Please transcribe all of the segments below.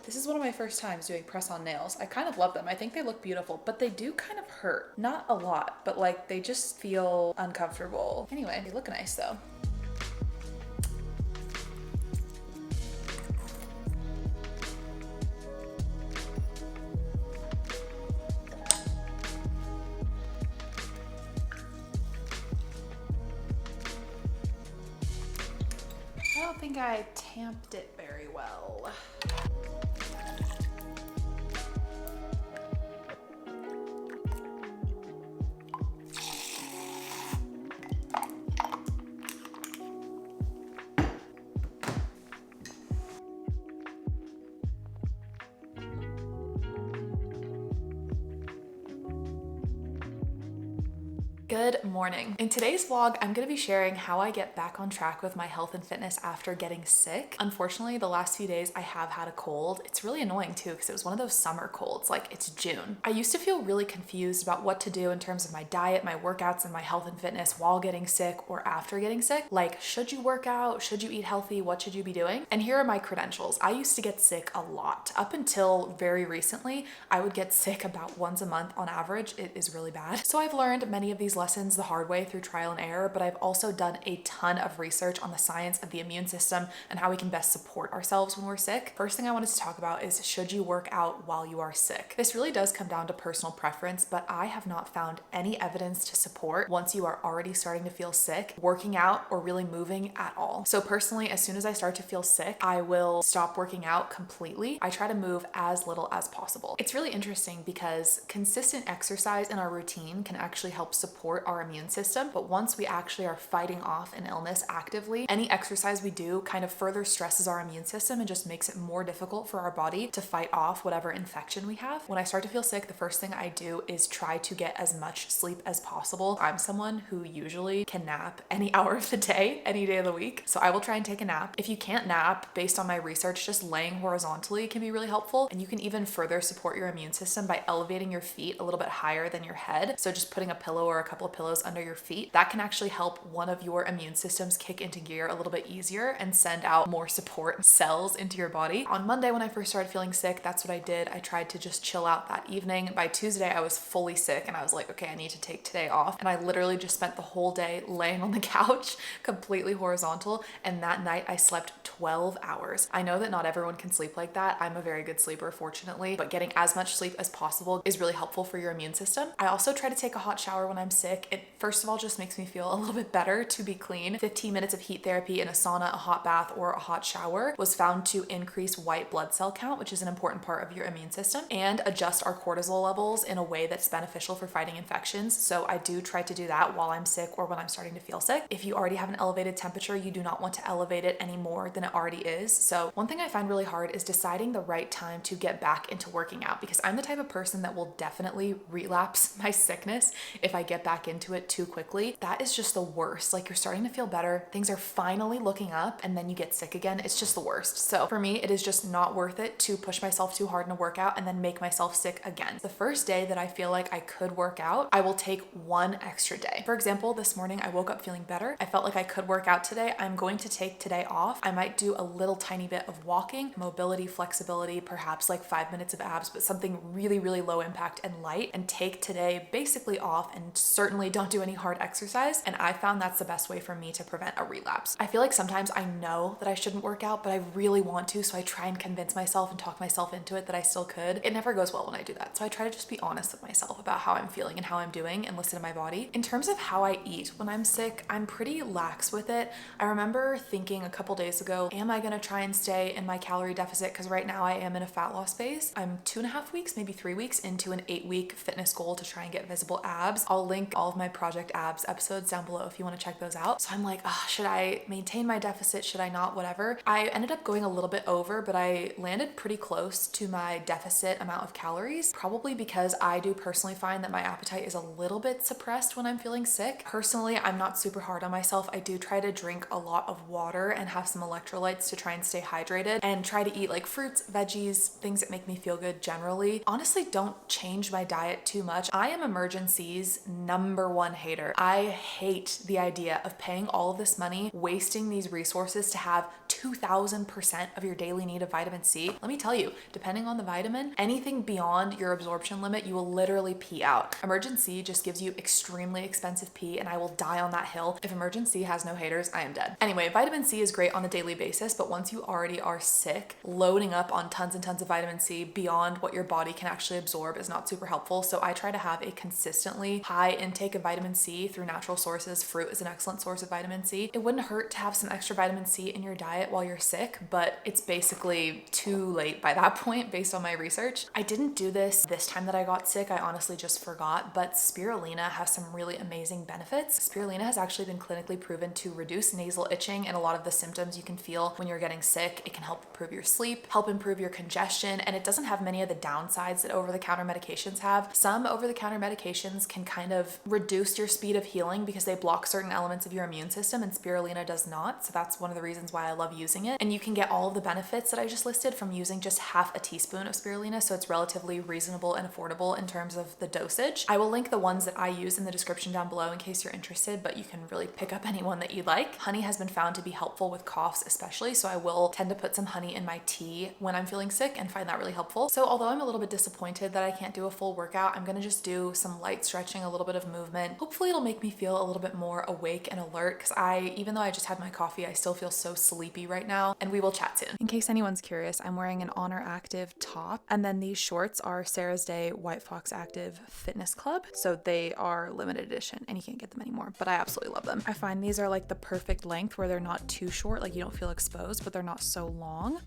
This is one of my first times doing press-on nails. I kind of love them. I think they look beautiful, but they do kind of hurt. Not a lot, but like they just feel uncomfortable. Anyway, they look nice though. I don't think I tamped it very well. Good morning. In today's vlog, I'm going to be sharing how I get back on track with my health and fitness after getting sick. Unfortunately, the last few days I have had a cold. It's really annoying too because it was one of those summer colds, like it's June. I used to feel really confused about what to do in terms of my diet, my workouts, and my health and fitness while getting sick or after getting sick. Like, should you work out? Should you eat healthy? What should you be doing? And here are my credentials. I used to get sick a lot. Up until very recently, I would get sick about once a month on average. It is really bad. So I've learned many of these lessons the hard way through trial and error, but I've also done a ton of research on the science of the immune system and how we can best support ourselves when we're sick. First thing I wanted to talk about is, should you work out while you are sick? This really does come down to personal preference, but I have not found any evidence to support, once you are already starting to feel sick, working out or really moving at all. So personally, as soon as I start to feel sick, I will stop working out completely. I try to move as little as possible. It's really interesting because consistent exercise in our routine can actually help support our immune system, but once we actually are fighting off an illness actively, any exercise we do kind of further stresses our immune system and just makes it more difficult for our body to fight off whatever infection we have. When I start to feel sick, the first thing I do is try to get as much sleep as possible. I'm someone who usually can nap any hour of the day, any day of the week, so I will try and take a nap. If you can't nap, based on my research, just laying horizontally can be really helpful, and you can even further support your immune system by elevating your feet a little bit higher than your head. So just putting a pillow or a couple of pillows under your feet, that can actually help one of your immune systems kick into gear a little bit easier and send out more support cells into your body. On Monday, when I first started feeling sick, that's what I did. I tried to just chill out that evening. By Tuesday, I was fully sick and I was like, okay, I need to take today off. And I literally just spent the whole day laying on the couch, completely horizontal. And that night I slept 12 hours. I know that not everyone can sleep like that. I'm a very good sleeper, fortunately, but getting as much sleep as possible is really helpful for your immune system. I also try to take a hot shower when I'm sick. It first of all just makes me feel a little bit better to be clean. 15 minutes of heat therapy in a sauna, a hot bath, or a hot shower was found to increase white blood cell count, which is an important part of your immune system, and adjust our cortisol levels in a way that's beneficial for fighting infections. So I do try to do that while I'm sick or when I'm starting to feel sick. If you already have an elevated temperature, you do not want to elevate it any more than it already is. So one thing I find really hard is deciding the right time to get back into working out, because I'm the type of person that will definitely relapse my sickness if I get back into it too quickly. That is just the worst. Like, you're starting to feel better, things are finally looking up, and then you get sick again. It's just the worst. So for me, it is just not worth it to push myself too hard in a workout and then make myself sick again. The first day that I feel like I could work out, I will take one extra day. For example, this morning I woke up feeling better. I felt like I could work out today. I'm going to take today off. I might do a little tiny bit of walking, mobility, flexibility, perhaps like 5 minutes of abs, but something really, really low impact and light, and take today basically off, and certainly don't do any hard exercise. And I found that's the best way for me to prevent a relapse. I feel like sometimes I know that I shouldn't work out, but I really want to, so I try and convince myself and talk myself into it that I still could. It never goes well when I do that. So I try to just be honest with myself about how I'm feeling and how I'm doing and listen to my body. In terms of how I eat when I'm sick, I'm pretty lax with it. I remember thinking a couple days ago, am I gonna try and stay in my calorie deficit? Because right now I am in a fat loss phase. I'm 2.5 weeks, maybe 3 weeks into an 8-week fitness goal to try and get visible abs. I'll link all of my Project Abs episodes down below if you want to check those out. So I'm like, oh, should I maintain my deficit? Should I not? Whatever. I ended up going a little bit over, but I landed pretty close to my deficit amount of calories, probably because I do personally find that my appetite is a little bit suppressed when I'm feeling sick. Personally, I'm not super hard on myself. I do try to drink a lot of water and have some electrolytes to try and stay hydrated, and try to eat like fruits, veggies, things that make me feel good generally. Honestly, don't change my diet too much. I am Emergen-C's #1 hater. I hate the idea of paying all of this money, wasting these resources to have 2000% of your daily need of vitamin C. Let me tell you, depending on the vitamin, anything beyond your absorption limit, you will literally pee out. Emergen-C just gives you extremely expensive pee, and I will die on that hill. If Emergen-C has no haters, I am dead. Anyway, vitamin C is great on a daily basis, but once you already are sick, loading up on tons and tons of vitamin C beyond what your body can actually absorb is not super helpful. So I try to have a consistently high intake of vitamin C through natural sources. Fruit is an excellent source of vitamin C. It wouldn't hurt to have some extra vitamin C in your diet while you're sick, but it's basically too late by that point based on my research. I didn't do this time that I got sick. I honestly just forgot, but spirulina has some really amazing benefits. Spirulina has actually been clinically proven to reduce nasal itching and a lot of the symptoms you can feel when you're getting sick. It can help improve your sleep, help improve your congestion, and it doesn't have many of the downsides that over-the-counter medications have. Some over-the-counter medications can kind of reduce your speed of healing because they block certain elements of your immune system, and spirulina does not. So that's one of the reasons why I love using it. And you can get all of the benefits that I just listed from using just half a teaspoon of spirulina, so it's relatively reasonable and affordable in terms of the dosage. I will link the ones that I use in the description down below in case you're interested, but you can really pick up any one that you like. Honey has been found to be helpful with coughs especially, so I will tend to put some honey in my tea when I'm feeling sick and find that really helpful. So although I'm a little bit disappointed that I can't do a full workout, I'm gonna just do some light stretching, a little bit of movement. Hopefully it'll make me feel a little bit more awake and alert, because even though I just had my coffee, I still feel so sleepy right now, and we will chat soon. In case anyone's curious, I'm wearing an Honor Active top, and then these shorts are Sarah's Day White Fox Active Fitness Club. So they are limited edition and you can't get them anymore, but I absolutely love them. I find these are like the perfect length where they're not too short, like you don't feel exposed, but they're not so long.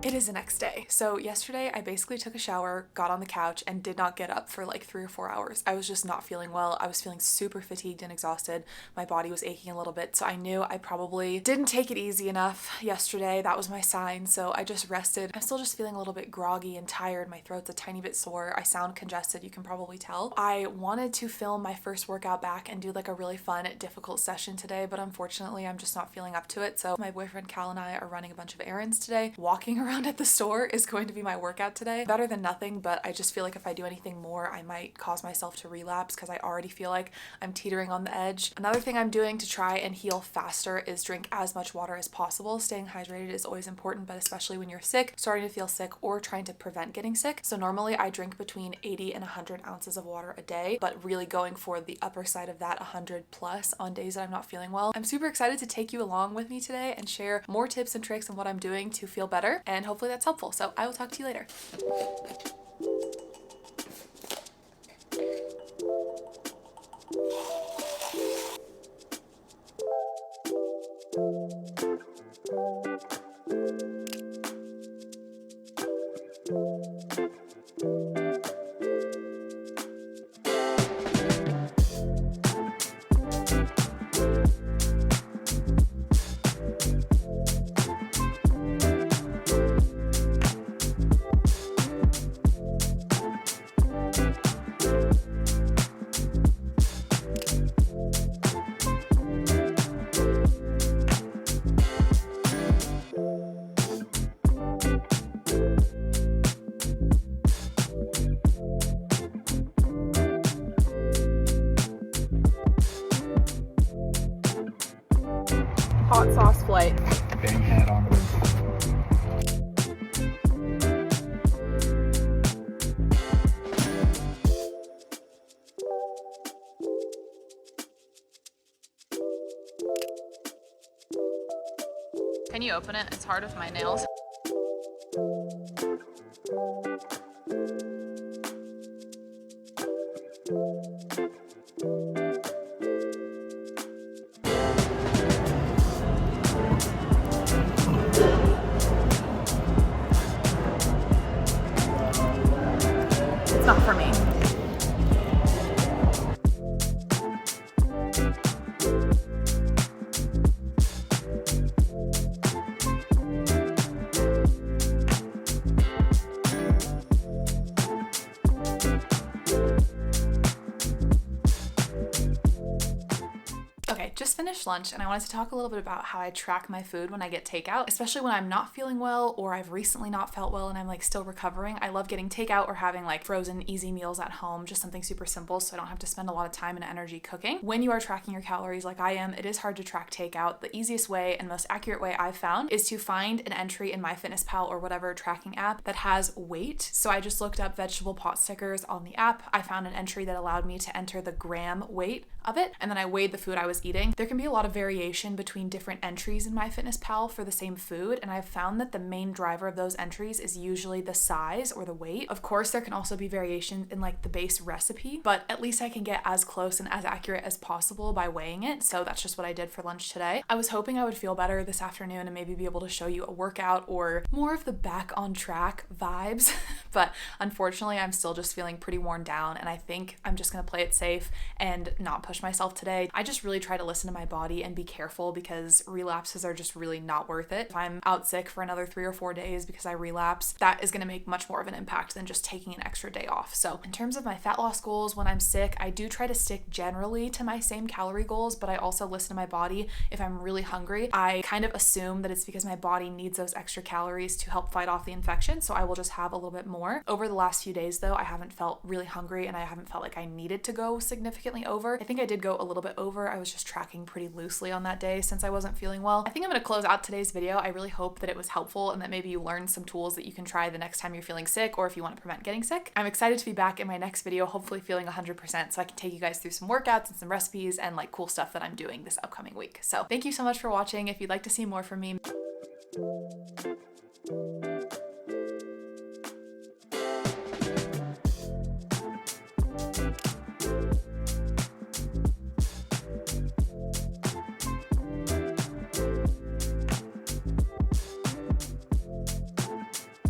It is the next day. So yesterday I basically took a shower, got on the couch, and did not get up for like 3 or 4 hours. I was just not feeling well. I was feeling super fatigued and exhausted. My body was aching a little bit, so I knew I probably didn't take it easy enough yesterday. That was my sign, so I just rested. I'm still just feeling a little bit groggy and tired. My throat's a tiny bit sore. I sound congested, you can probably tell. I wanted to film my first workout back and do like a really fun, difficult session today, but unfortunately I'm just not feeling up to it. So my boyfriend Cal and I are running a bunch of errands today. Walking around at the store is going to be my workout today. Better than nothing, but I just feel like if I do anything more, I might cause myself to relapse because I already feel like I'm teetering on the edge. Another thing I'm doing to try and heal faster is drink as much water as possible. Staying hydrated is always important, but especially when you're sick, starting to feel sick, or trying to prevent getting sick. So normally I drink between 80 and 100 ounces of water a day, but really going for the upper side of that, 100 plus on days that I'm not feeling well. I'm super excited to take you along with me today and share more tips and tricks on what I'm doing to feel better, and hopefully that's helpful. So I will talk to you later. hot sauce flight. Bang head on the Can you open it? It's hard with my nails. It's not for me. Okay, just finished lunch and I wanted to talk a little bit about how I track my food when I get takeout, especially when I'm not feeling well or I've recently not felt well and I'm like still recovering. I love getting takeout or having like frozen easy meals at home, just something super simple so I don't have to spend a lot of time and energy cooking. When you are tracking your calories like I am, it is hard to track takeout. The easiest way and most accurate way I've found is to find an entry in MyFitnessPal or whatever tracking app that has weight. So I just looked up vegetable pot stickers on the app. I found an entry that allowed me to enter the gram weight of it, and then I weighed the food I was eating. There can be a lot of variation between different entries in MyFitnessPal for the same food, and I've found that the main driver of those entries is usually the size or the weight. Of course, there can also be variation in like the base recipe, but at least I can get as close and as accurate as possible by weighing it, so that's just what I did for lunch today. I was hoping I would feel better this afternoon and maybe be able to show you a workout or more of the back on track vibes, but unfortunately I'm still just feeling pretty worn down, and I think I'm just gonna play it safe and not push myself today. I just really try to listen to my body and be careful because relapses are just really not worth it. If I'm out sick for another 3 or 4 days because I relapse, that is going to make much more of an impact than just taking an extra day off. So in terms of my fat loss goals, when I'm sick, I do try to stick generally to my same calorie goals, but I also listen to my body. If I'm really hungry, I kind of assume that it's because my body needs those extra calories to help fight off the infection, so I will just have a little bit more. Over the last few days though, I haven't felt really hungry and I haven't felt like I needed to go significantly over. I think I did go a little bit over. I was just tracking pretty loosely on that day since I wasn't feeling well. I think I'm going to close out today's video. I really hope that it was helpful and that maybe you learned some tools that you can try the next time you're feeling sick or if you want to prevent getting sick. I'm excited to be back in my next video, hopefully feeling 100% so I can take you guys through some workouts and some recipes and like cool stuff that I'm doing this upcoming week. So thank you so much for watching. If you'd like to see more from me,